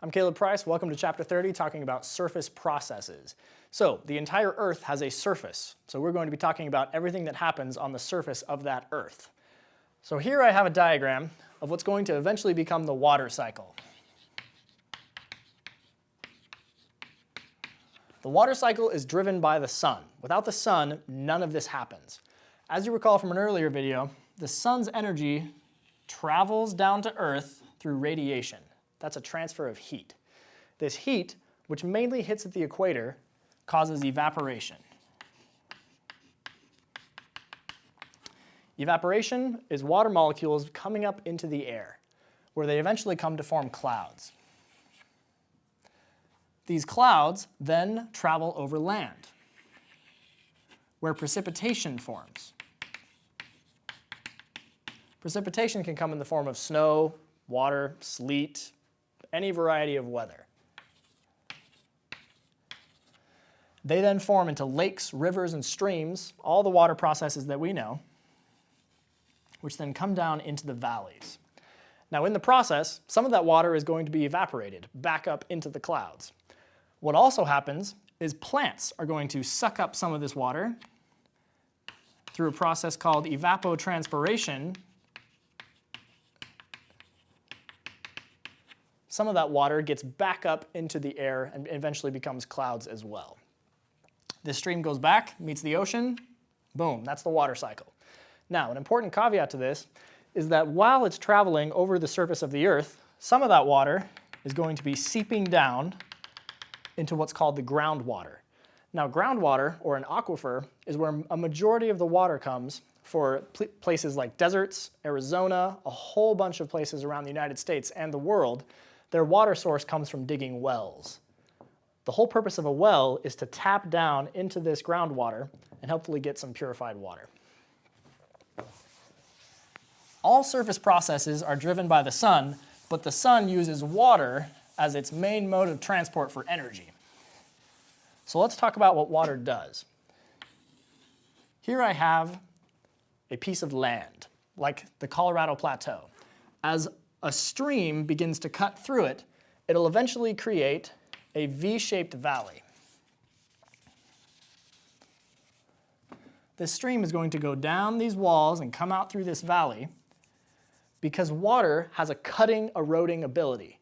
I'm Caleb Price. Welcome to Chapter 30, talking about surface processes. So, the entire Earth has a surface. So we're going to be talking about everything that happens on the surface of that Earth. So here I have a diagram of what's going to eventually become the water cycle. The water cycle is driven by the sun. Without the sun, none of this happens. As you recall from an earlier video, the sun's energy travels down to Earth through radiation. That's a transfer of heat. This heat, which mainly hits at the equator, causes evaporation. Evaporation is water molecules coming up into the air, where they eventually come to form clouds. These clouds then travel over land, where precipitation forms. Precipitation can come in the form of snow, water, sleet, any variety of weather. They then form into lakes, rivers, and streams, all the water processes that we know, which then come down into the valleys. Now in the process, some of that water is going to be evaporated back up into the clouds. What also happens is plants are going to suck up some of this water through a process called evapotranspiration. Some of that water gets back up into the air and eventually becomes clouds as well. This stream goes back, meets the ocean, boom, that's the water cycle. Now, an important caveat to this is that while it's traveling over the surface of the Earth, some of that water is going to be seeping down into what's called the groundwater. Now, groundwater, or an aquifer, is where a majority of the water comes for places like deserts, Arizona, a whole bunch of places around the United States and the world. Their water source comes from digging wells. The whole purpose of a well is to tap down into this groundwater and hopefully get some purified water. All surface processes are driven by the sun, but the sun uses water as its main mode of transport for energy. So let's talk about what water does. Here I have a piece of land, like the Colorado Plateau. As a stream begins to cut through it, it'll eventually create a V-shaped valley. This stream is going to go down these walls and come out through this valley because water has a cutting, eroding ability.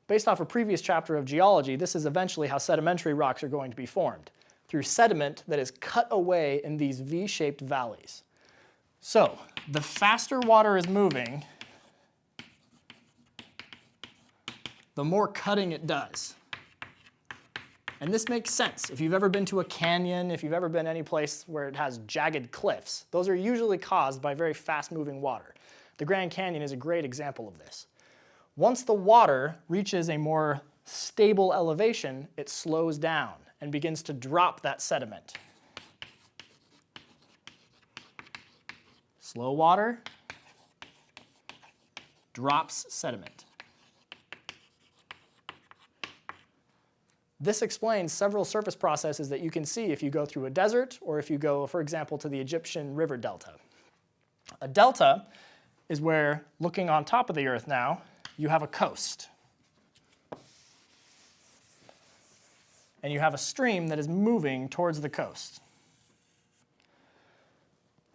Based off a previous chapter of geology, this is eventually how sedimentary rocks are going to be formed, through sediment that is cut away in these V-shaped valleys. So, the faster water is moving, the more cutting it does. And this makes sense. If you've ever been to a canyon, if you've ever been any place where it has jagged cliffs, those are usually caused by very fast-moving water. The Grand Canyon is a great example of this. Once the water reaches a more stable elevation, it slows down and begins to drop that sediment. Slow water drops sediment. This explains several surface processes that you can see if you go through a desert or if you go, for example, to the Egyptian river delta. A delta is where, looking on top of the Earth now, you have a coast. And you have a stream that is moving towards the coast.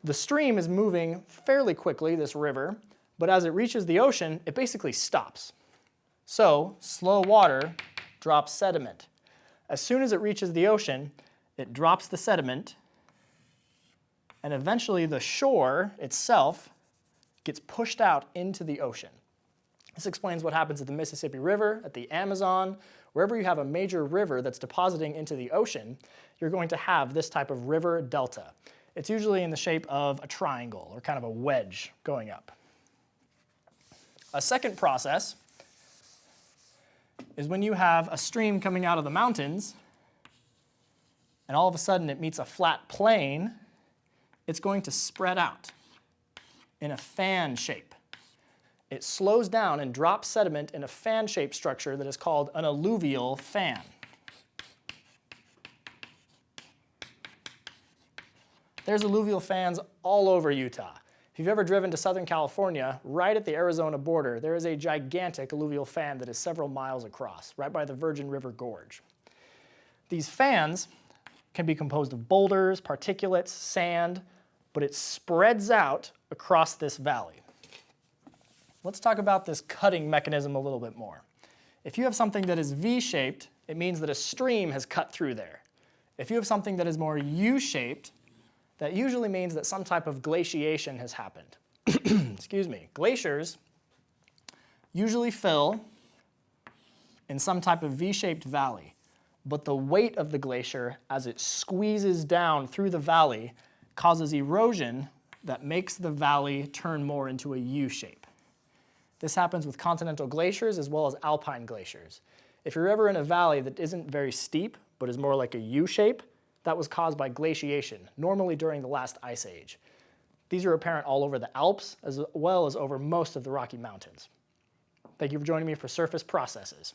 The stream is moving fairly quickly, this river, but as it reaches the ocean, it basically stops. So, slow water drops sediment. As soon as it reaches the ocean, it drops the sediment, and eventually the shore itself gets pushed out into the ocean. This explains what happens at the Mississippi River, at the Amazon. Wherever you have a major river that's depositing into the ocean, you're going to have this type of river delta. It's usually in the shape of a triangle or kind of a wedge going up. A second process is when you have a stream coming out of the mountains and all of a sudden it meets a flat plain, it's going to spread out in a fan shape. It slows down and drops sediment in a fan-shaped structure that is called an alluvial fan. There's alluvial fans all over Utah. If you've ever driven to Southern California, right at the Arizona border, there is a gigantic alluvial fan that is several miles across, right by the Virgin River Gorge. These fans can be composed of boulders, particulates, sand, but it spreads out across this valley. Let's talk about this cutting mechanism a little bit more. If you have something that is V-shaped, it means that a stream has cut through there. If you have something that is more U-shaped, that usually means that some type of glaciation has happened. Excuse me. Glaciers usually fill in some type of V-shaped valley, but the weight of the glacier as it squeezes down through the valley causes erosion that makes the valley turn more into a U shape. This happens with continental glaciers as well as alpine glaciers. If you're ever in a valley that isn't very steep, but is more like a U shape, that was caused by glaciation, normally during the last ice age. These are apparent all over the Alps, as well as over most of the Rocky Mountains. Thank you for joining me for Surface Processes.